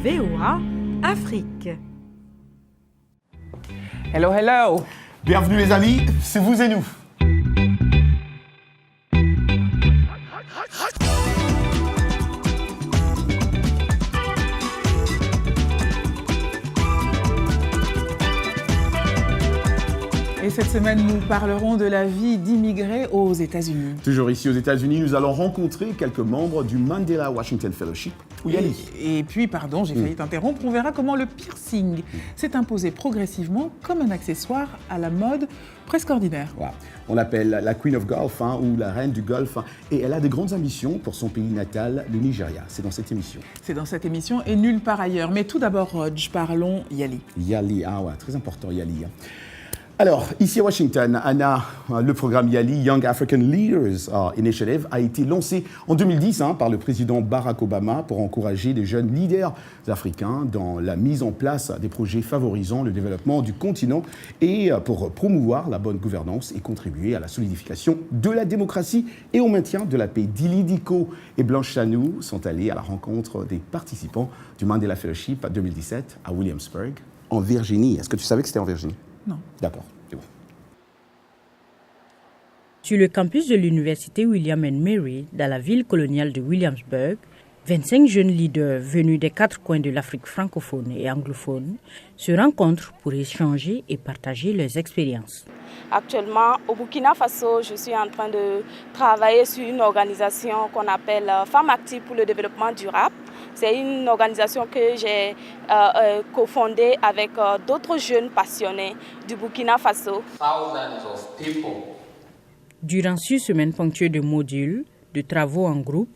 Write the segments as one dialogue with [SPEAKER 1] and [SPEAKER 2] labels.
[SPEAKER 1] VOA Afrique.
[SPEAKER 2] Hello, hello.
[SPEAKER 3] Bienvenue les amis, c'est vous et nous.
[SPEAKER 2] Et cette semaine, nous parlerons de la vie d'immigrés aux États-Unis.
[SPEAKER 3] Toujours ici aux États-Unis, nous allons rencontrer quelques membres du Mandela Washington Fellowship, ou YALI.
[SPEAKER 2] Et puis, pardon, j'ai failli t'interrompre, on verra comment le piercing s'est imposé progressivement comme un accessoire à la mode presque ordinaire.
[SPEAKER 3] Voilà. On l'appelle la Queen of Golf ou la reine du golf et elle a de grandes ambitions pour son pays natal, le Nigeria. C'est dans cette émission.
[SPEAKER 2] C'est dans cette émission et nulle part ailleurs. Mais tout d'abord, Rodj, parlons YALI.
[SPEAKER 3] YALI, très important YALI. Alors, ici à Washington, Anna, le programme YALI, Young African Leaders Initiative, a été lancé en 2010 par le président Barack Obama pour encourager les jeunes leaders africains dans la mise en place des projets favorisant le développement du continent et pour promouvoir la bonne gouvernance et contribuer à la solidification de la démocratie et au maintien de la paix. Dili Diko et Blanche Chanou sont allés à la rencontre des participants du Mandela Fellowship 2017 à Williamsburg, en Virginie. Est-ce que tu savais que c'était en Virginie?
[SPEAKER 2] Non.
[SPEAKER 3] D'accord, c'est bon.
[SPEAKER 1] Sur le campus de l'université William & Mary, dans la ville coloniale de Williamsburg, 25 jeunes leaders venus des 4 coins de l'Afrique francophone et anglophone se rencontrent pour échanger et partager leurs expériences.
[SPEAKER 4] Actuellement, au Burkina Faso, je suis en train de travailler sur une organisation qu'on appelle Femmes Actives pour le développement durable. C'est une organisation que j'ai cofondée avec d'autres jeunes passionnés du Burkina Faso.
[SPEAKER 1] Durant 6 semaines ponctuées de modules, de travaux en groupe,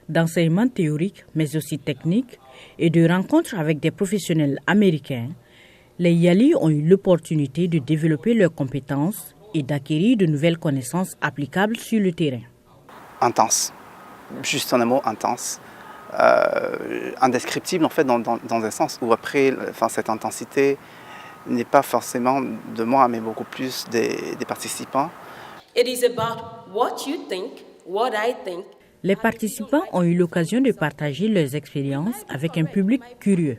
[SPEAKER 1] d'enseignements théoriques mais aussi techniques et de rencontres avec des professionnels américains, les YALI ont eu l'opportunité de développer leurs compétences et d'acquérir de nouvelles connaissances applicables sur le terrain.
[SPEAKER 5] Intense, juste en un mot, intense. Indescriptible en fait dans un sens où après cette intensité n'est pas forcément de moi mais beaucoup plus des participants.
[SPEAKER 6] It is about what you think, what I think.
[SPEAKER 1] Les participants ont eu l'occasion de partager leurs expériences avec un public curieux.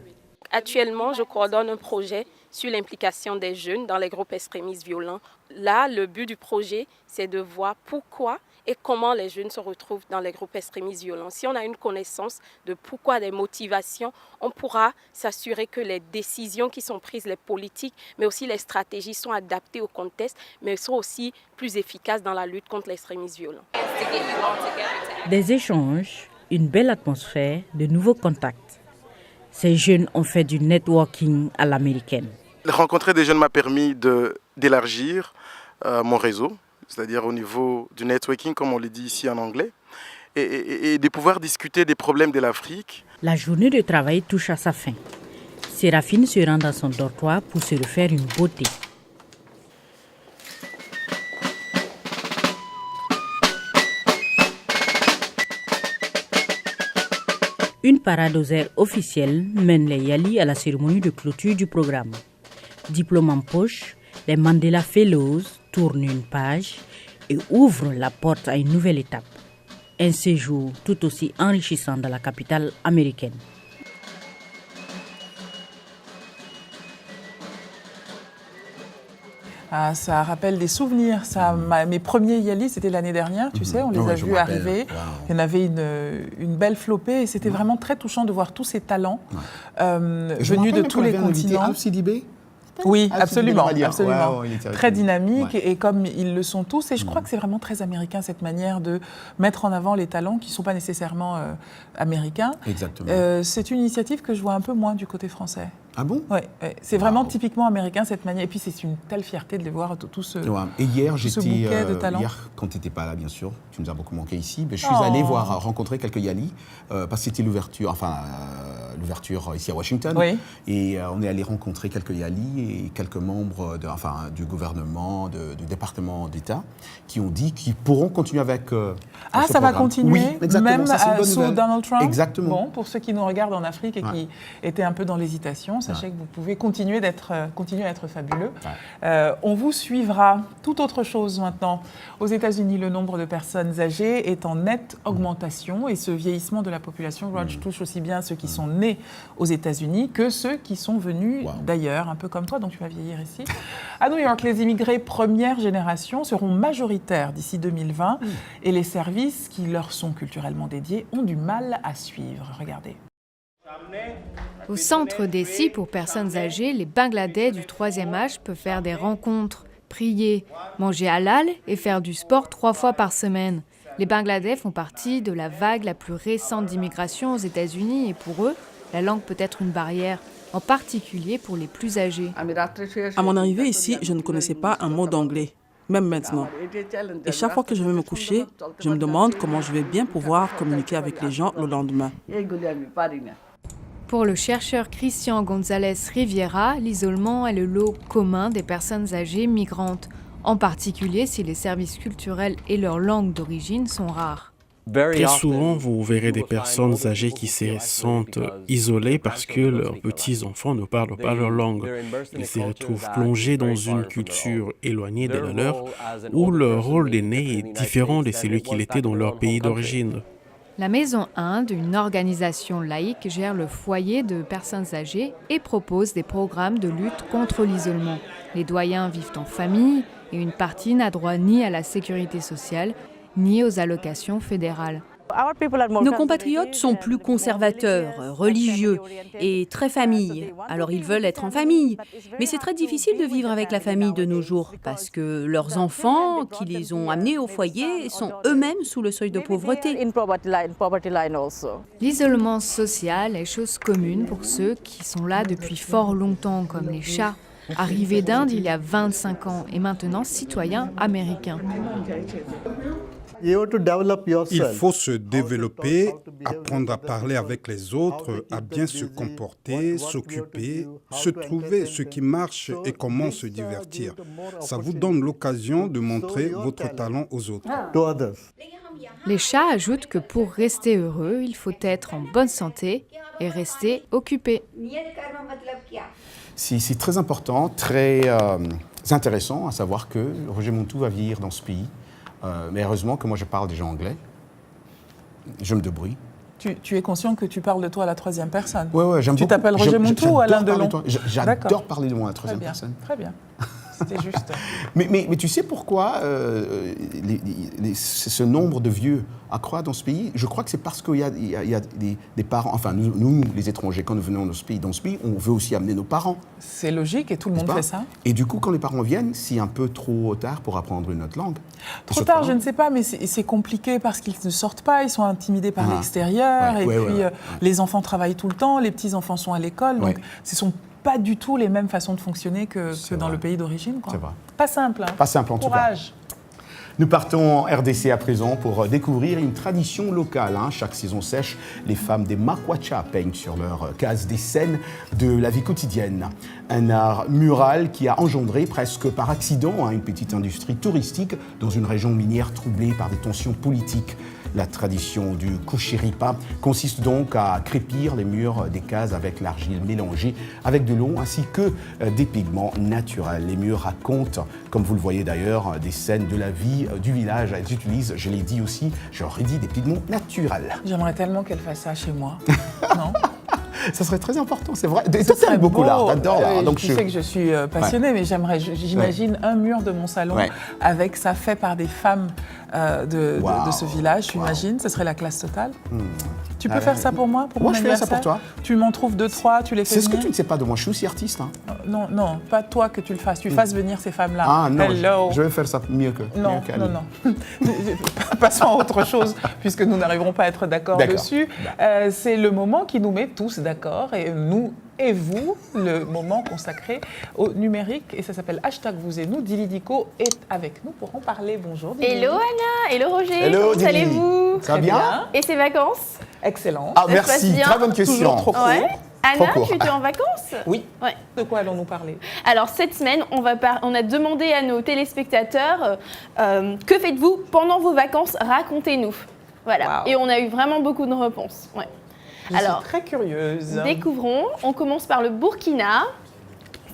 [SPEAKER 4] Actuellement, je coordonne un projet sur l'implication des jeunes dans les groupes extrémistes violents. Là, le but du projet, c'est de voir pourquoi et comment les jeunes se retrouvent dans les groupes extrémistes violents. Si on a une connaissance de pourquoi, des motivations, on pourra s'assurer que les décisions qui sont prises, les politiques, mais aussi les stratégies sont adaptées au contexte, mais sont aussi plus efficaces dans la lutte contre l'extrémisme violent.
[SPEAKER 1] Des échanges, une belle atmosphère, de nouveaux contacts. Ces jeunes ont fait du networking à l'américaine.
[SPEAKER 7] Rencontrer des jeunes m'a permis d'élargir mon réseau, c'est-à-dire au niveau du networking, comme on le dit ici en anglais, et de pouvoir discuter des problèmes de l'Afrique.
[SPEAKER 1] La journée de travail touche à sa fin. Séraphine se rend dans son dortoir pour se refaire une beauté. Une parade aux airs officielle mène les YALI à la cérémonie de clôture du programme. Diplôme en poche, les Mandela Fellows tournent une page et ouvrent la porte à une nouvelle étape. Un séjour tout aussi enrichissant dans la capitale américaine.
[SPEAKER 2] Ah, ça rappelle des souvenirs. Mes premiers YALI, c'était l'année dernière, tu sais, on les a vus arriver. Wow. Il y en avait une belle flopée et c'était vraiment très touchant de voir tous ces talents venus de tous les continents. Oui, absolument. Absolument. Ouais, très dynamique et comme ils le sont tous. Et je crois que c'est vraiment très américain cette manière de mettre en avant les talents qui ne sont pas nécessairement américains.
[SPEAKER 3] Exactement.
[SPEAKER 2] C'est une initiative que je vois un peu moins du côté français.
[SPEAKER 3] Ah bon?
[SPEAKER 2] Oui, c'est vraiment typiquement américain cette manière. Et puis c'est une telle fierté de les voir tout ce
[SPEAKER 3] Et hier,
[SPEAKER 2] bouquet de talents.
[SPEAKER 3] Hier, quand tu n'étais pas là, bien sûr, tu nous as beaucoup manqué ici, mais je suis allé rencontrer quelques YALI parce que c'était l'ouverture ici à Washington. Oui. Et on est allé rencontrer quelques YALI et quelques membres du gouvernement, du département d'État, qui ont dit qu'ils pourront continuer avec
[SPEAKER 2] ça
[SPEAKER 3] programme.
[SPEAKER 2] va continuer,
[SPEAKER 3] oui, exactement.
[SPEAKER 2] Même sous Donald Trump.
[SPEAKER 3] Exactement.
[SPEAKER 2] Bon, pour ceux qui nous regardent en Afrique et qui étaient un peu dans l'hésitation, sachez que vous pouvez continuer à être fabuleux. On vous suivra. Toute autre chose maintenant. Aux États-Unis, le nombre de personnes âgées est en nette augmentation et ce vieillissement de la population touche aussi bien ceux qui sont nés nés aux États-Unis que ceux qui sont venus d'ailleurs, un peu comme toi, donc tu vas vieillir ici. À New York, les immigrés première génération seront majoritaires d'ici 2020 et les services qui leur sont culturellement dédiés ont du mal à suivre. Regardez.
[SPEAKER 8] Au centre d'Essie pour personnes âgées, les Bangladais du 3e âge peuvent faire des rencontres, prier, manger halal et faire du sport 3 fois par semaine. Les Bangladais font partie de la vague la plus récente d'immigration aux États-Unis et pour eux, la langue peut être une barrière, en particulier pour les plus âgés.
[SPEAKER 9] À mon arrivée ici, je ne connaissais pas un mot d'anglais, même maintenant. Et chaque fois que je vais me coucher, je me demande comment je vais bien pouvoir communiquer avec les gens le lendemain.
[SPEAKER 8] Pour le chercheur Christian González Riviera, l'isolement est le lot commun des personnes âgées migrantes, en particulier si les services culturels et leur langue d'origine sont rares.
[SPEAKER 10] Très souvent, vous verrez des personnes âgées qui se sentent isolées parce que leurs petits-enfants ne parlent pas leur langue. Ils se retrouvent plongés dans une culture éloignée de la leur, où leur rôle d'aîné est différent de celui qu'il était dans leur pays d'origine.
[SPEAKER 8] La Maison Inde, une organisation laïque, gère le foyer de personnes âgées et propose des programmes de lutte contre l'isolement. Les doyens vivent en famille et une partie n'a droit ni à la sécurité sociale, ni aux allocations fédérales.
[SPEAKER 11] Nos compatriotes sont plus conservateurs, religieux et très famille. Alors ils veulent être en famille. Mais c'est très difficile de vivre avec la famille de nos jours parce que leurs enfants, qui les ont amenés au foyer, sont eux-mêmes sous le seuil de pauvreté.
[SPEAKER 8] L'isolement social est chose commune pour ceux qui sont là depuis fort longtemps, comme les chats, arrivés d'Inde il y a 25 ans et maintenant citoyens américains.
[SPEAKER 12] Il faut se développer, apprendre à parler avec les autres, à bien se comporter, s'occuper, se trouver ce qui marche et comment se divertir. Ça vous donne l'occasion de montrer votre talent aux autres.
[SPEAKER 8] Les chats ajoutent que pour rester heureux, il faut être en bonne santé et rester occupé.
[SPEAKER 3] C'est très important, très intéressant à savoir que Roger Montou va vieillir dans ce pays. Mais heureusement que moi je parle déjà anglais. Je me débrouille.
[SPEAKER 2] Tu es conscient que tu parles de toi à la 3e personne?
[SPEAKER 3] Oui, j'aime beaucoup.
[SPEAKER 2] Tu t'appelles Roger Montou ou Alain Delon?
[SPEAKER 3] J'adore parler de moi à la 3e personne.
[SPEAKER 2] Très bien. C'était juste.
[SPEAKER 3] Mais tu sais pourquoi ce nombre de vieux accroît dans ce pays? Je crois que c'est parce qu'il y a des parents, enfin nous, les étrangers, quand nous venons dans ce pays, on veut aussi amener nos parents.
[SPEAKER 2] C'est logique et tout le monde fait ça.
[SPEAKER 3] Et du coup, quand les parents viennent, c'est un peu trop tard pour apprendre une autre langue.
[SPEAKER 2] Trop tard, je ne sais pas, mais c'est compliqué parce qu'ils ne sortent pas, ils sont intimidés par l'extérieur, les enfants travaillent tout le temps, les petits-enfants sont à l'école, donc ce sont pas du tout les mêmes façons de fonctionner que dans le pays d'origine.
[SPEAKER 3] C'est vrai.
[SPEAKER 2] Pas simple. Hein.
[SPEAKER 3] Pas simple en tout cas.
[SPEAKER 2] Courage.
[SPEAKER 3] Nous partons en RDC à présent pour découvrir une tradition locale. Chaque saison sèche, les femmes des Makwacha peignent sur leur case des scènes de la vie quotidienne. Un art mural qui a engendré presque par accident une petite industrie touristique dans une région minière troublée par des tensions politiques. La tradition du kushiripa consiste donc à crépir les murs des cases avec l'argile mélangée avec de l'eau ainsi que des pigments naturels. Les murs racontent, comme vous le voyez d'ailleurs, des scènes de la vie du village. Elles utilisent, je l'ai dit aussi, j'aurais dit des pigments naturels.
[SPEAKER 2] J'aimerais tellement qu'elle fasse ça chez moi. Non?
[SPEAKER 3] Ça serait très important, c'est vrai. Toi, t'aimes beaucoup l'art, t'adores l'art.
[SPEAKER 2] Donc tu sais que je suis passionnée, mais j'imagine un mur de mon salon avec ça fait par des femmes de ce village, tu imagines? Ce serait la classe totale. Tu peux faire ça pour moi, pour mon anniversaire?
[SPEAKER 3] Je fais ça pour toi.
[SPEAKER 2] Tu m'en trouves 2, 3, tu les fais venir?
[SPEAKER 3] C'est ce que tu ne sais pas de moi, je suis aussi artiste.
[SPEAKER 2] Non, pas toi que tu le fasses. Tu fasses venir ces femmes-là.
[SPEAKER 3] Ah non, je vais faire ça mieux qu'elle.
[SPEAKER 2] Non. Passons à autre chose, puisque nous n'arriverons pas à être d'accord dessus. C'est le moment qui nous met tous d'accord, et nous et vous, le moment consacré au numérique, et ça s'appelle #vous et nous. Dili Diko est avec nous pour en parler. Bonjour Dili.
[SPEAKER 13] Hello Anna, hello Roger,
[SPEAKER 3] hello,
[SPEAKER 13] comment allez-vous?
[SPEAKER 3] Ça va bien?
[SPEAKER 13] Et ces vacances?
[SPEAKER 2] Excellent.
[SPEAKER 3] Ah merci, très bonne question.
[SPEAKER 2] Toujours trop court.
[SPEAKER 13] Anna, tu étais en vacances?
[SPEAKER 2] Oui. De quoi allons-nous parler?
[SPEAKER 13] Alors cette semaine, on a demandé à nos téléspectateurs que faites-vous pendant vos vacances? Racontez-nous. Voilà. Wow. Et on a eu vraiment beaucoup de réponses.
[SPEAKER 2] Je suis très curieuse.
[SPEAKER 13] Découvrons. On commence par le Burkina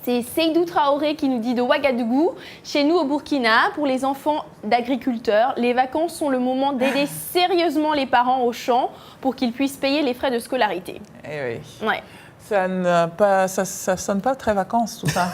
[SPEAKER 13] C'est Seydou Traoré qui nous dit de Ouagadougou. Chez nous au Burkina, pour les enfants d'agriculteurs, les vacances sont le moment d'aider sérieusement les parents au champ pour qu'ils puissent payer les frais de scolarité.
[SPEAKER 2] Eh oui.
[SPEAKER 13] Ouais.
[SPEAKER 2] Ça sonne pas très vacances, tout ça.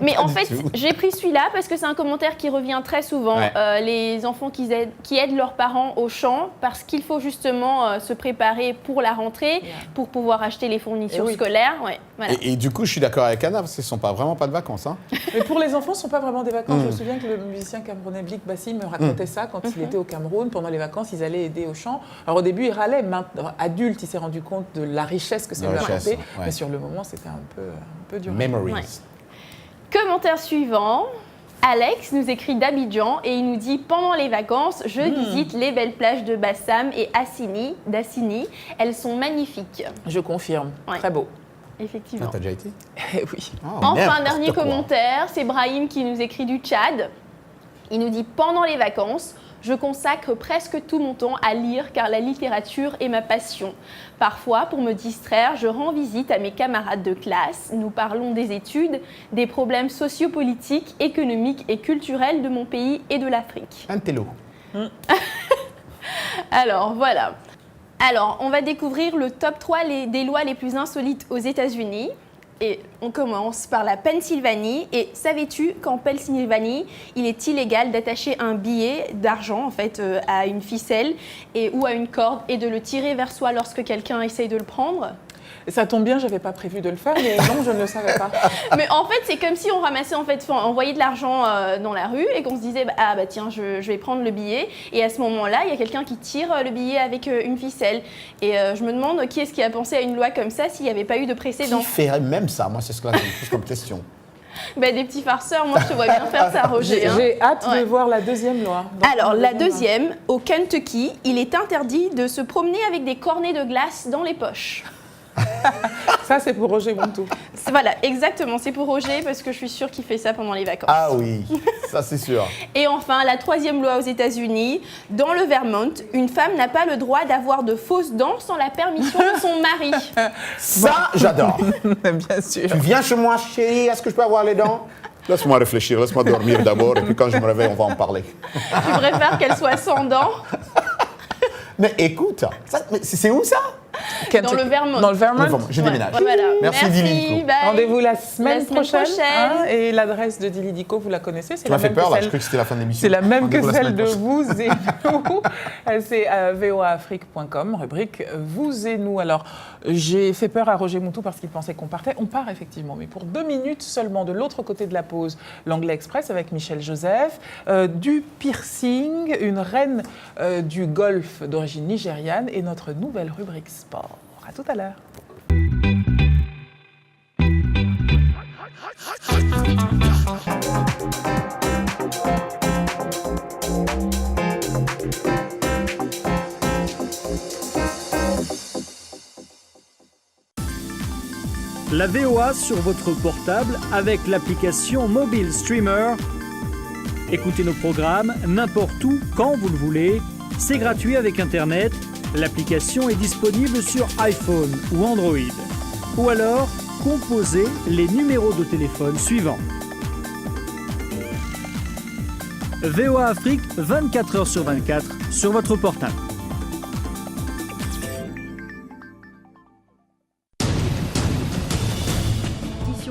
[SPEAKER 13] Mais en fait, j'ai pris celui-là parce que c'est un commentaire qui revient très souvent.
[SPEAKER 3] Ouais.
[SPEAKER 13] Les enfants qui aident leurs parents au champ parce qu'il faut justement se préparer pour la rentrée, pour pouvoir acheter les fournitures scolaires. Ouais, voilà.
[SPEAKER 3] Et du coup, je suis d'accord avec Anna, parce que ce ne sont vraiment pas de vacances. Hein.
[SPEAKER 2] Mais pour les enfants, ce ne sont pas vraiment des vacances. Je me souviens que le musicien camerounais Blik Bassi me racontait ça quand il était au Cameroun. Pendant les vacances, ils allaient aider au champ. Alors au début, il râlait. Maintenant, adulte, il s'est rendu compte de la richesse que ça lui apportait. Mais sur le moment, c'était un peu dur.
[SPEAKER 3] Memories. Ouais.
[SPEAKER 13] Commentaire suivant. Alex nous écrit d'Abidjan et il nous dit « Pendant les vacances, je visite les belles plages de Bassam et d'Assini. Elles sont magnifiques. »
[SPEAKER 2] Je confirme. Très beau.
[SPEAKER 13] Effectivement.
[SPEAKER 3] Ah, t'as déjà été ?
[SPEAKER 2] Oui.
[SPEAKER 13] Enfin, dernier commentaire, c'est Brahim qui nous écrit du Tchad. Il nous dit « Pendant les vacances, je consacre presque tout mon temps à lire car la littérature est ma passion. Parfois, pour me distraire, je rends visite à mes camarades de classe. Nous parlons des études, des problèmes sociopolitiques, économiques et culturels de mon pays et de l'Afrique. »
[SPEAKER 3] Un télo.
[SPEAKER 13] Alors, voilà. Alors, on va découvrir le top 3 des lois les plus insolites aux États-Unis. Et on commence par la Pennsylvanie. Et savais-tu qu'en Pennsylvanie, il est illégal d'attacher un billet d'argent en fait, à une ficelle ou à une corde et de le tirer vers soi lorsque quelqu'un essaye de le prendre ?
[SPEAKER 2] Ça tombe bien, je n'avais pas prévu de le faire, mais non, je ne le savais pas.
[SPEAKER 13] Mais en fait, c'est comme si on ramassait, on voyait de l'argent dans la rue et qu'on se disait, tiens, je vais prendre le billet. Et à ce moment-là, il y a quelqu'un qui tire le billet avec une ficelle. Et je me demande qui est-ce qui a pensé à une loi comme ça s'il n'y avait pas eu de précédent.
[SPEAKER 3] Qui ferait même ça ? Moi, c'est ce que je me pose comme question.
[SPEAKER 13] Des petits farceurs, moi je te vois bien faire ça, Roger.
[SPEAKER 2] J'ai hâte de voir la deuxième loi.
[SPEAKER 13] Alors, la deuxième, au Kentucky, il est interdit de se promener avec des cornets de glace dans les poches.
[SPEAKER 2] Ça, c'est pour Roger Montou.
[SPEAKER 13] Voilà, exactement. C'est pour Roger parce que je suis sûre qu'il fait ça pendant les vacances.
[SPEAKER 3] Ah oui, ça c'est sûr.
[SPEAKER 13] Et enfin, la troisième loi aux États-Unis. Dans le Vermont, une femme n'a pas le droit d'avoir de fausses dents sans la permission de son mari.
[SPEAKER 3] Ça, j'adore.
[SPEAKER 2] Bien sûr.
[SPEAKER 3] Tu viens chez moi, chérie, est-ce que je peux avoir les dents ? Laisse-moi réfléchir, laisse-moi dormir d'abord, et puis quand je me réveille, on va en parler.
[SPEAKER 13] Tu préfères qu'elle soit sans dents ?
[SPEAKER 3] Mais écoute, c'est où ça ?
[SPEAKER 13] Dans le Vermont.
[SPEAKER 2] Dans le Vermont.
[SPEAKER 3] Je déménage.
[SPEAKER 13] Voilà.
[SPEAKER 3] Merci Dili.
[SPEAKER 2] Rendez-vous la semaine prochaine. Et l'adresse de Dili Dico, vous la connaissez.
[SPEAKER 3] Tu m'as fait peur, là. Je croyais que c'était la fin de l'émission.
[SPEAKER 2] C'est la même que celle de vous et nous. C'est voaafrique.com, rubrique Vous et nous. Alors, j'ai fait peur à Roger Montou parce qu'il pensait qu'on partait. On part effectivement, mais pour 2 minutes seulement. De l'autre côté de la pause, l'Anglais Express avec Michel Joseph. Du piercing, une reine du golf d'origine nigériane et notre nouvelle rubrique sport. À tout à l'heure.
[SPEAKER 14] La VOA sur votre portable avec l'application Mobile Streamer. Écoutez nos programmes n'importe où, quand vous le voulez. C'est gratuit avec Internet. L'application est disponible sur iPhone ou Android. Ou alors, composez les numéros de téléphone suivants. VOA Afrique, 24 heures sur 24, sur votre portable.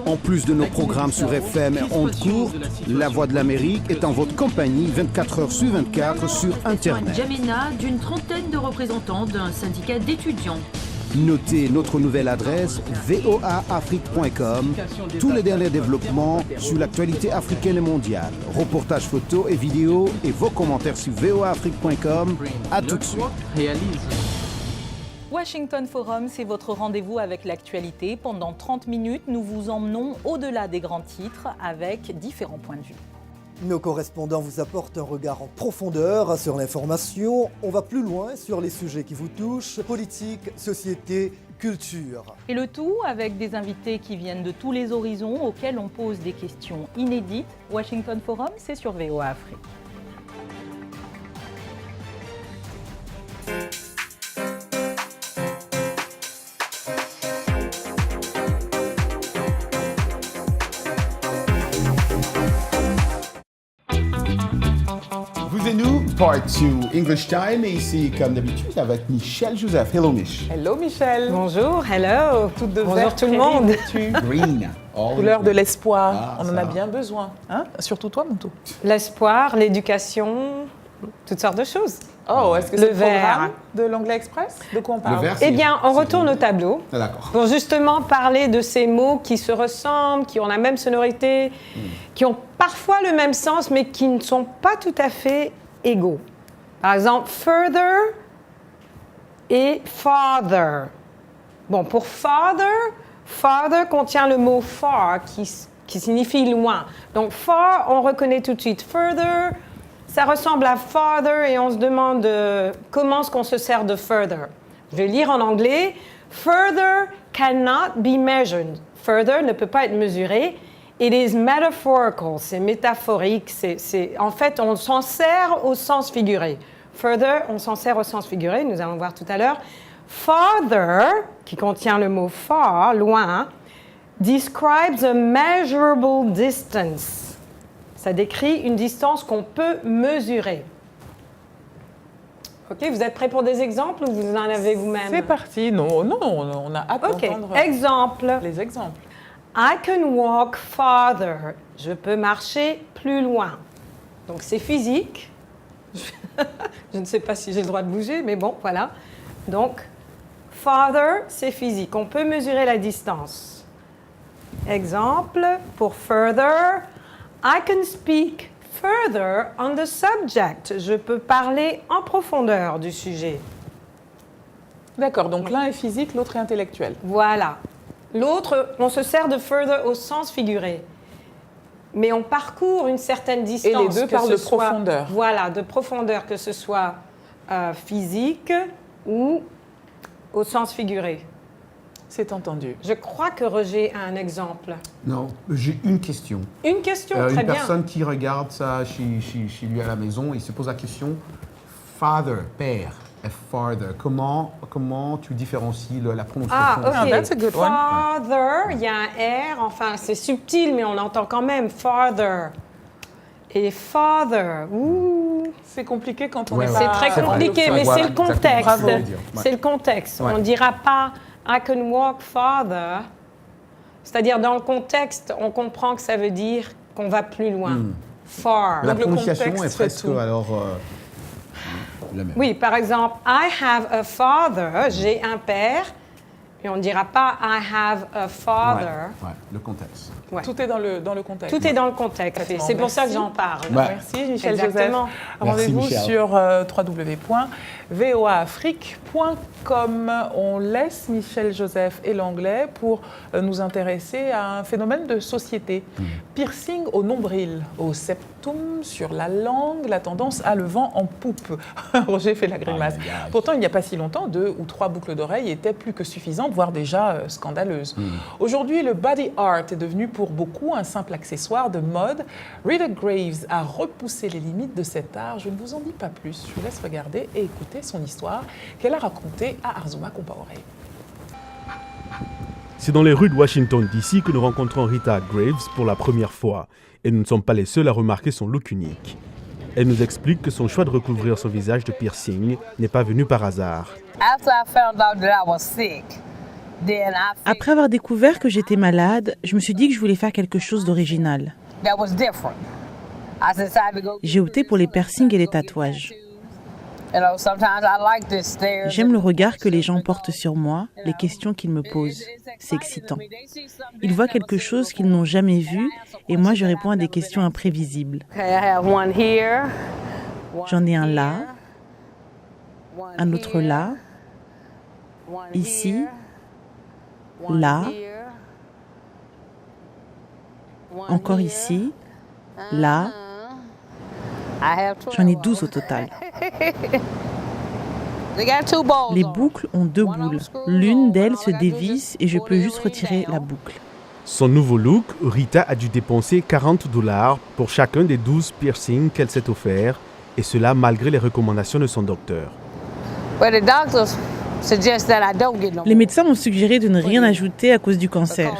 [SPEAKER 15] En plus de nos programmes sur FM et ondes courtes, La Voix de l'Amérique est en votre compagnie 24 heures sur 24 sur Internet.
[SPEAKER 16] N'Djamena, d'une trentaine de représentants d'un syndicat d'étudiants.
[SPEAKER 15] Notez notre nouvelle adresse voaafrique.com. Tous les derniers développements sur l'actualité africaine et mondiale. Reportages photos et vidéos et vos commentaires sur voaafrique.com. À tout de suite.
[SPEAKER 17] Washington Forum, c'est votre rendez-vous avec l'actualité. Pendant 30 minutes, nous vous emmenons au-delà des grands titres avec différents points de vue.
[SPEAKER 18] Nos correspondants vous apportent un regard en profondeur sur l'information. On va plus loin sur les sujets qui vous touchent, politique, société, culture.
[SPEAKER 17] Et le tout avec des invités qui viennent de tous les horizons auxquels on pose des questions inédites. Washington Forum, c'est sur VOA Afrique.
[SPEAKER 3] part 2 English Time et ici, comme d'habitude, avec Michel Joseph. Hello, Mich.
[SPEAKER 2] Hello, Michel.
[SPEAKER 19] Bonjour, hello.
[SPEAKER 2] Bonjour
[SPEAKER 19] tout le monde.
[SPEAKER 3] Green.
[SPEAKER 2] Couleur de l'espoir. On en a bien besoin. Hein? Surtout toi, Montou.
[SPEAKER 19] L'espoir, l'éducation, toutes sortes de choses.
[SPEAKER 2] Oh, est-ce que c'est le programme de l'Anglais Express? De quoi on parle?
[SPEAKER 19] Eh bien, on retourne au tableau
[SPEAKER 3] d'accord.
[SPEAKER 19] Pour justement parler de ces mots qui se ressemblent, qui ont la même sonorité, qui ont parfois le même sens, mais qui ne sont pas tout à fait égaux. Par exemple, further et farther. Bon, pour farther contient le mot far, qui signifie loin. Donc, far, on reconnaît tout de suite. Further, ça ressemble à farther et on se demande comment est-ce qu'on se sert de further. Je vais lire en anglais. Further cannot be measured. Further ne peut pas être mesuré. It is metaphorical, c'est métaphorique. En fait, on s'en sert au sens figuré. Further, on s'en sert au sens figuré, nous allons voir tout à l'heure. Farther, qui contient le mot far, loin, describes a measurable distance. Ça décrit une distance qu'on peut mesurer. OK, vous êtes prêts pour des exemples ou vous en avez vous-même?
[SPEAKER 2] C'est parti. Non, on a hâte d'entendre les exemples.
[SPEAKER 19] I can walk farther. Je peux marcher plus loin. Donc c'est physique. Je ne sais pas si j'ai le droit de bouger, mais bon, voilà. Donc, farther, c'est physique. On peut mesurer la distance. Exemple, pour further, I can speak further on the subject. Je peux parler en profondeur du sujet.
[SPEAKER 2] D'accord, donc l'un est physique, l'autre est intellectuel.
[SPEAKER 19] Voilà. L'autre, on se sert de further au sens figuré. Mais on parcourt une certaine distance.
[SPEAKER 2] Et les deux parlent de profondeur.
[SPEAKER 19] Voilà, de profondeur, que ce soit physique ou au sens figuré.
[SPEAKER 2] C'est entendu.
[SPEAKER 19] Je crois que Roger a un exemple.
[SPEAKER 3] Non, j'ai une question.
[SPEAKER 19] Une question, très bien.
[SPEAKER 3] Une personne qui regarde ça chez lui à la maison et se pose la question, father, père, et farther, comment tu différencies la prononciation?
[SPEAKER 19] Ah, ok.
[SPEAKER 2] That's a good one.
[SPEAKER 19] Father, il y a un R, enfin c'est subtil, mais on l'entend quand même, farther. Et father,
[SPEAKER 2] c'est compliqué quand on est
[SPEAKER 19] C'est très compliqué, mais c'est le contexte. C'est le contexte.
[SPEAKER 3] Ouais.
[SPEAKER 19] On ne dira pas I can walk farther. C'est-à-dire, dans le contexte, on comprend que ça veut dire qu'on va plus loin. Far.
[SPEAKER 3] La prononciation est presque alors la même.
[SPEAKER 19] Oui, par exemple, I have a father, j'ai un père, et on ne dira pas I have a father.
[SPEAKER 3] Ouais, le contexte.
[SPEAKER 19] Ouais.
[SPEAKER 2] Tout est dans le contexte.
[SPEAKER 19] Tout est dans le contexte. C'est pour ça que j'en parle.
[SPEAKER 2] Merci Michel
[SPEAKER 19] Exactement.
[SPEAKER 2] Joseph. Rendez-vous sur www.voaafrique.com. On laisse Michel Joseph et l'anglais pour nous intéresser à un phénomène de société. Piercing au nombril, au septum, sur la langue, la tendance à le vent en poupe. Roger fait la grimace. Pourtant, il n'y a pas si longtemps, 2 ou 3 boucles d'oreilles étaient plus que suffisantes, voire déjà scandaleuses. Aujourd'hui, le body art est devenu pour beaucoup un simple accessoire de mode. Rita Graves a repoussé les limites de cet art. Je ne vous en dis pas plus. Je vous laisse regarder et écouter son histoire qu'elle a racontée à Arzuma Compaoré.
[SPEAKER 20] C'est dans les rues de Washington, D.C. que nous rencontrons Rita Graves pour la première fois. Et nous ne sommes pas les seuls à remarquer son look unique. Elle nous explique que son choix de recouvrir son visage de piercing n'est pas venu par hasard.
[SPEAKER 21] Après avoir découvert que j'étais malade, je me suis dit que je voulais faire quelque chose d'original. J'ai opté pour les piercings et les tatouages. J'aime le regard que les gens portent sur moi, les questions qu'ils me posent. C'est excitant. Ils voient quelque chose qu'ils n'ont jamais vu et moi je réponds à des questions imprévisibles. J'en ai un là, un autre là, ici, là, encore ici, là. J'en ai 12 au total. Les boucles ont 2 boules. L'une d'elles se dévisse et je peux juste retirer la boucle.
[SPEAKER 20] Son nouveau look, Rita a dû dépenser $40 pour chacun des 12 piercings qu'elle s'est offert, et cela malgré les recommandations de son docteur.
[SPEAKER 21] Les médecins m'ont suggéré de ne rien ajouter à cause du cancer.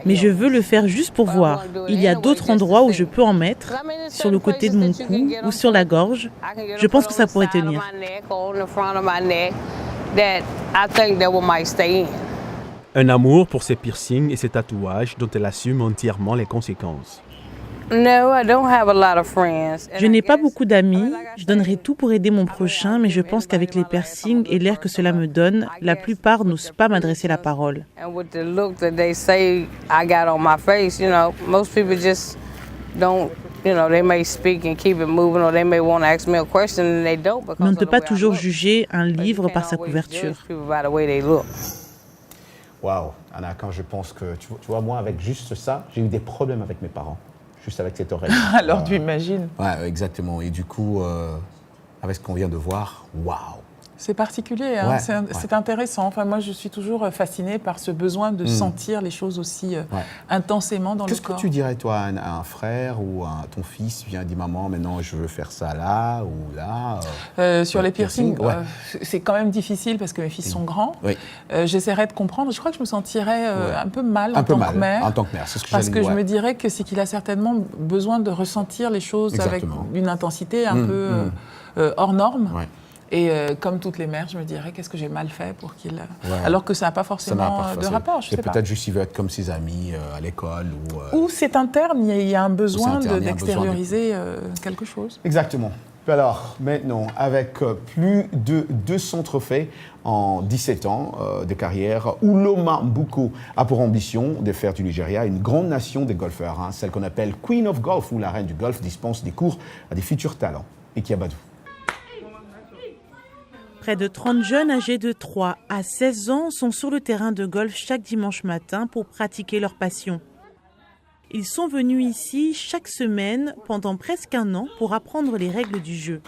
[SPEAKER 21] Mais je veux le faire juste pour voir. Il y a d'autres endroits où je peux en mettre, sur le côté de mon cou ou sur la gorge. Je pense que ça pourrait tenir.
[SPEAKER 20] Un amour pour ses piercings et ses tatouages dont elle assume entièrement les conséquences.
[SPEAKER 21] Je n'ai pas beaucoup d'amis, je donnerai tout pour aider mon prochain, mais je pense qu'avec les piercings et l'air que cela me donne, la plupart n'osent pas m'adresser la parole. Mais on ne peut pas toujours juger un livre par sa couverture.
[SPEAKER 3] Waouh, Anna, quand je pense que, tu vois, moi, avec juste ça, j'ai eu des problèmes avec mes parents. Juste avec cette oreille.
[SPEAKER 2] Alors tu imagines.
[SPEAKER 3] Ouais, exactement. Et du coup, avec ce qu'on vient de voir, waouh.
[SPEAKER 2] C'est particulier, hein. C'est intéressant. Enfin, moi, je suis toujours fascinée par ce besoin de sentir les choses aussi intensément dans le corps.
[SPEAKER 3] Qu'est-ce que tu dirais, toi, à un frère ou à ton fils vient dire « Maman, maintenant, je veux faire ça là ou là »
[SPEAKER 2] Sur les piercings, c'est quand même difficile parce que mes fils sont grands. Oui. J'essaierai de comprendre. Je crois que je me sentirais un peu mal en tant que mère.
[SPEAKER 3] En tant que mère, c'est ce que
[SPEAKER 2] parce que je me dirais que c'est qu'il a certainement besoin de ressentir les choses avec une intensité un peu hors norme. Ouais. Et comme toutes les mères, je me dirais qu'est-ce que j'ai mal fait pour qu'il... Alors que ça n'a pas forcément de rapport, je sais pas.
[SPEAKER 3] Peut-être juste qu'il veut être comme ses amis à l'école
[SPEAKER 2] ou c'est interne, il y a un besoin d'extérioriser quelque chose.
[SPEAKER 3] Exactement. Alors, maintenant, avec plus de 200 trophées en 17 ans de carrière, Uloma Mbuko a pour ambition de faire du Nigeria une grande nation des golfeurs, celle qu'on appelle Queen of Golf, où la reine du golf dispense des cours à des futurs talents. Et Kiabadou.
[SPEAKER 21] Près de 30 jeunes âgés de 3 à 16 ans sont sur le terrain de golf chaque dimanche matin pour pratiquer leur passion. Ils sont venus ici chaque semaine pendant presque un an pour apprendre les règles du jeu.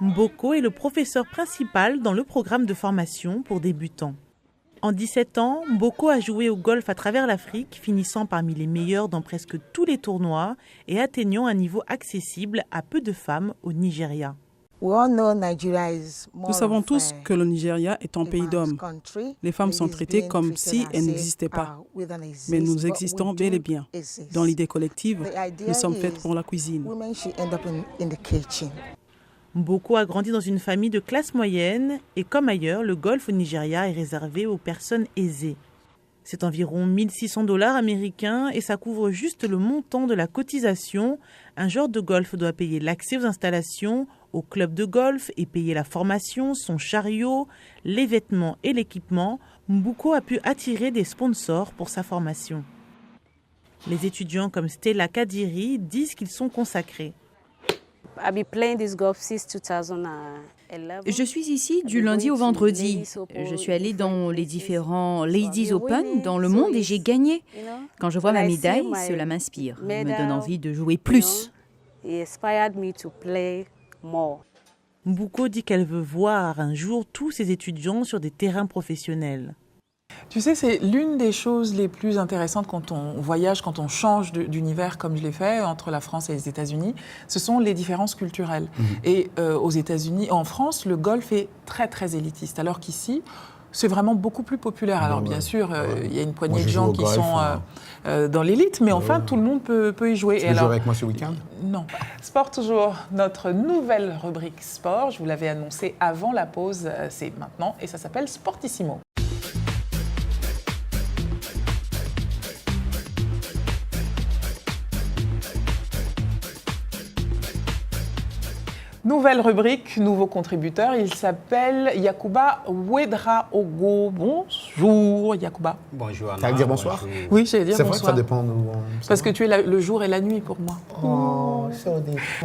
[SPEAKER 21] Mboko est le professeur principal dans le programme de formation pour débutants. En 17 ans, Mboko a joué au golf à travers l'Afrique, finissant parmi les meilleurs dans presque tous les tournois et atteignant un niveau accessible à peu de femmes au Nigeria.
[SPEAKER 9] Nous savons tous que le Nigeria est un pays d'hommes. Les femmes sont traitées comme si elles n'existaient pas. Mais nous existons bel et bien. Dans l'idée collective, nous sommes faites pour la cuisine.
[SPEAKER 21] Mboko a grandi dans une famille de classe moyenne et comme ailleurs, le golf au Nigeria est réservé aux personnes aisées. C'est environ 1 600 $ américains et ça couvre juste le montant de la cotisation. Un joueur de golf doit payer l'accès aux installations, au club de golf et payer la formation, son chariot, les vêtements et l'équipement. Mboko a pu attirer des sponsors pour sa formation. Les étudiants comme Stella Kadiri disent qu'ils sont consacrés.
[SPEAKER 11] Je suis ici du lundi au vendredi. Je suis allée dans les différents Ladies Open dans le monde et j'ai gagné. Quand je vois ma médaille, cela m'inspire, me donne envie de jouer plus.
[SPEAKER 21] Mboko dit qu'elle veut voir un jour tous ses étudiants sur des terrains professionnels.
[SPEAKER 2] Tu sais, c'est l'une des choses les plus intéressantes quand on voyage, quand on change d'univers comme je l'ai fait entre la France et les États-Unis, ce sont les différences culturelles. Et aux États-Unis, en France, le golf est très très élitiste, alors qu'ici, c'est vraiment beaucoup plus populaire. Alors bien sûr, il y a une poignée de gens qui sont dans l'élite, mais enfin, tout le monde peut y jouer.
[SPEAKER 3] Tu veux jouer avec moi ce week-end ?
[SPEAKER 2] Non. Sport toujours, notre nouvelle rubrique sport. Je vous l'avais annoncé avant la pause, c'est maintenant, et ça s'appelle Sportissimo. Nouvelle rubrique, nouveau contributeur, il s'appelle Yacouba Ouedraogo. Bonjour Yacouba.
[SPEAKER 5] Bonjour Anna.
[SPEAKER 3] Ça veut dire bonsoir ?
[SPEAKER 2] Oui, j'allais dire bonsoir.
[SPEAKER 3] C'est vrai que ça dépend de...
[SPEAKER 2] Parce que tu es le jour et la nuit pour moi.
[SPEAKER 5] Oh, ça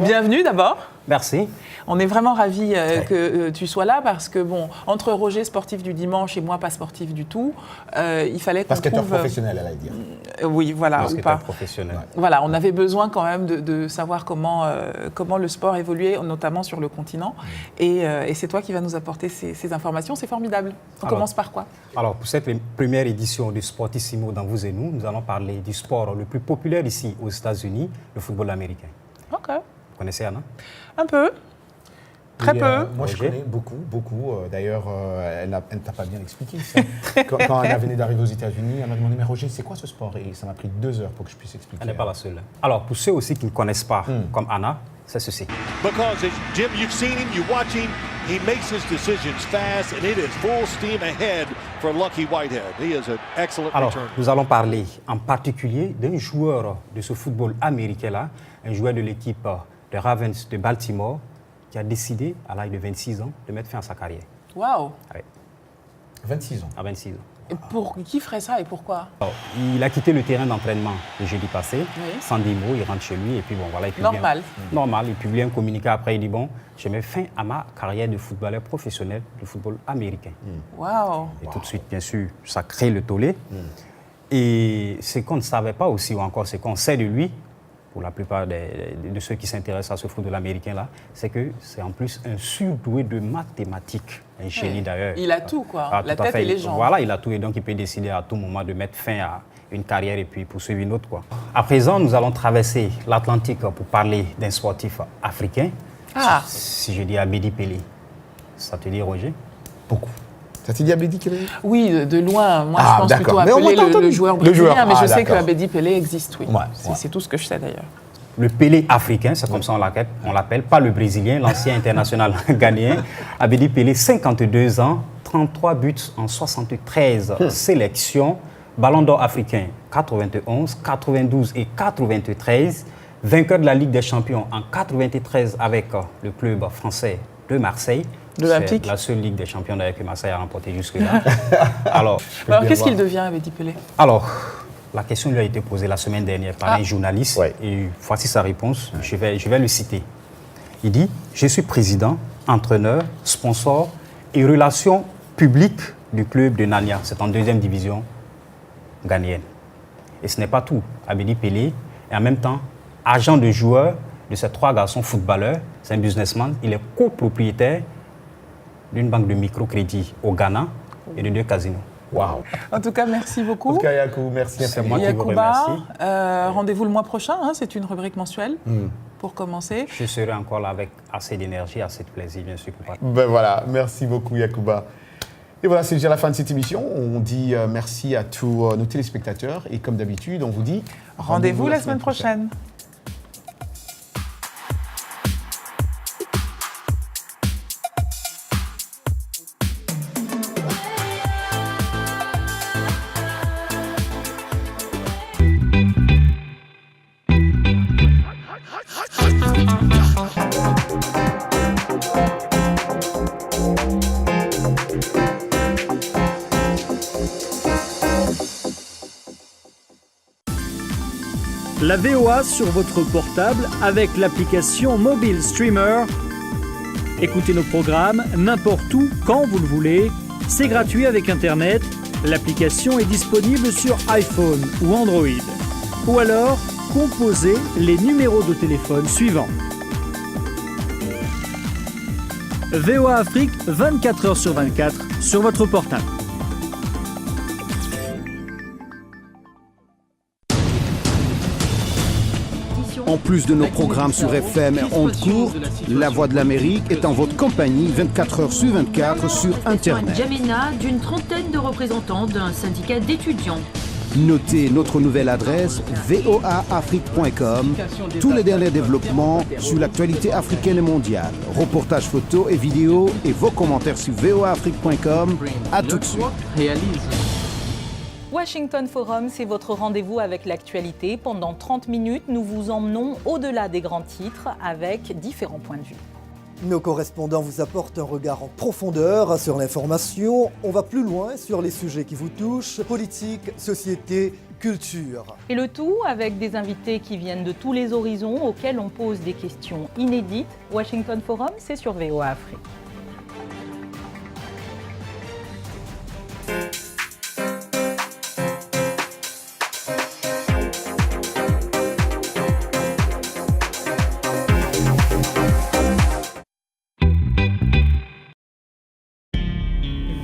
[SPEAKER 2] Bienvenue d'abord.
[SPEAKER 5] Merci.
[SPEAKER 2] On est vraiment ravis que tu sois là parce que, bon, entre Roger, sportif du dimanche, et moi, pas sportif du tout, il fallait qu'on trouve...
[SPEAKER 3] Basketteur professionnel, elle allait dire.
[SPEAKER 2] Oui, voilà,
[SPEAKER 5] Basketteur
[SPEAKER 2] ou pas.
[SPEAKER 5] professionnel.
[SPEAKER 2] Voilà, on avait besoin quand même de savoir comment le sport évoluait, notamment sur le continent. Et c'est toi qui vas nous apporter ces informations. C'est formidable. On commence par quoi ?
[SPEAKER 5] Alors, pour cette première édition du Sportissimo dans Vous et nous allons parler du sport le plus populaire ici aux États-Unis, le football américain.
[SPEAKER 2] OK.
[SPEAKER 5] Vous connaissez Anna ?
[SPEAKER 2] Un peu. Très peu.
[SPEAKER 3] Moi, je connais beaucoup. D'ailleurs, elle ne t'a pas bien expliqué ça. Quand Anna venait d'arriver aux États-Unis, elle m'a demandé, mais Roger, c'est quoi ce sport? Et ça m'a pris 2 heures pour que je puisse expliquer.
[SPEAKER 5] Elle n'est pas la seule. Alors, pour ceux aussi qui ne connaissent pas, comme Anna, c'est ceci.
[SPEAKER 6] Because Jim, you've seen him, you watch him, he makes his decisions fast, and it is full steam ahead for Lucky Whitehead. He is an excellent
[SPEAKER 5] Alors,
[SPEAKER 6] returner.
[SPEAKER 5] nous allons parler en particulier d'un joueur de ce football américain-là, un joueur de l'équipe de Ravens de Baltimore, qui a décidé, à l'âge de 26 ans, de mettre fin à sa carrière.
[SPEAKER 2] Waouh!
[SPEAKER 3] 26 ans.
[SPEAKER 5] À 26 ans.
[SPEAKER 2] Et qui ferait ça et pourquoi?
[SPEAKER 5] Alors, il a quitté le terrain d'entraînement le jeudi passé, sans dire mot, il rentre chez lui et puis bon, voilà. Il publie normal, il publie un communiqué après, il dit bon, je mets fin à ma carrière de footballeur professionnel du football américain.
[SPEAKER 2] Waouh!
[SPEAKER 5] Et tout de suite, bien sûr, ça crée le tollé. Et ce qu'on ne savait pas aussi, ou encore ce qu'on sait de lui, pour la plupart de ceux qui s'intéressent à ce football américain-là, c'est que c'est en plus un surdoué de mathématiques, un génie d'ailleurs.
[SPEAKER 2] Il a tout, quoi, la tête et les jambes.
[SPEAKER 5] Voilà, il a tout et donc il peut décider à tout moment de mettre fin à une carrière et puis poursuivre une autre, quoi. À présent, nous allons traverser l'Atlantique pour parler d'un sportif africain. Si je dis Abedi Pelé, ça te dit, Roger?
[SPEAKER 3] Beaucoup. Ça te dit Abedi Pelé?
[SPEAKER 2] Oui, de loin. Moi, je pense plutôt appeler le joueur brésilien, mais je sais que Abedi Pelé existe, oui. C'est tout ce que je sais d'ailleurs.
[SPEAKER 5] Le Pelé africain, c'est comme ça on l'appelle, pas le brésilien, l'ancien international ghanéen. Abedi Pelé, 52 ans, 33 buts en 73 sélections, Ballon d'Or africain 91, 92 et 93, vainqueur de la Ligue des Champions en 93 avec le club français de Marseille. C'est la seule Ligue des Champions d'ailleurs que Marseille a remportée jusque-là. Alors
[SPEAKER 2] qu'est-ce qu'il devient, Abedi Pelé?
[SPEAKER 5] Alors, la question lui a été posée la semaine dernière par un journaliste et voici sa réponse. Je vais le citer. Il dit « Je suis président, entraîneur, sponsor et relations publiques du club de Nania. C'est en 2e division ghanéenne. Et ce n'est pas tout. Abedi Pelé est en même temps agent de joueur de ces 3 garçons footballeurs. C'est un businessman. Il est copropriétaire d'une banque de microcrédit au Ghana et de 2 casinos.
[SPEAKER 3] Wow.
[SPEAKER 2] En tout cas, merci beaucoup.
[SPEAKER 3] En tout cas, Yakou, merci.
[SPEAKER 5] C'est moi qui vous remercie.
[SPEAKER 2] Rendez-vous le mois prochain, c'est une rubrique mensuelle pour commencer.
[SPEAKER 5] Je serai encore là avec assez d'énergie, assez de plaisir, bien sûr.
[SPEAKER 3] Ben voilà, merci beaucoup, Yacouba. Et voilà, c'est déjà la fin de cette émission. On dit merci à tous nos téléspectateurs et comme d'habitude, on vous dit
[SPEAKER 2] rendez-vous la semaine prochaine.
[SPEAKER 14] La VOA sur votre portable avec l'application Mobile Streamer. Écoutez nos programmes n'importe où, quand vous le voulez. C'est gratuit avec Internet. L'application est disponible sur iPhone ou Android. Ou alors, composez les numéros de téléphone suivants. VOA Afrique, 24 heures sur 24, sur votre portable.
[SPEAKER 15] En plus de nos programmes sur FM et ondes courtes, La Voix de l'Amérique est en votre compagnie 24 heures sur 24 sur Internet.
[SPEAKER 16] N'Djamena, d'une trentaine de représentants d'un syndicat d'étudiants.
[SPEAKER 15] Notez notre nouvelle adresse voaafrique.com. Tous les derniers développements sur l'actualité africaine et mondiale. Reportages photos et vidéos et vos commentaires sur voaafrique.com. À tout de suite.
[SPEAKER 17] Washington Forum, c'est votre rendez-vous avec l'actualité. Pendant 30 minutes, nous vous emmenons au-delà des grands titres avec différents points de vue.
[SPEAKER 18] Nos correspondants vous apportent un regard en profondeur sur l'information. On va plus loin sur les sujets qui vous touchent, politique, société, culture.
[SPEAKER 17] Et le tout avec des invités qui viennent de tous les horizons auxquels on pose des questions inédites. Washington Forum, c'est sur VOA Afrique.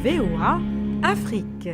[SPEAKER 1] VOA Afrique.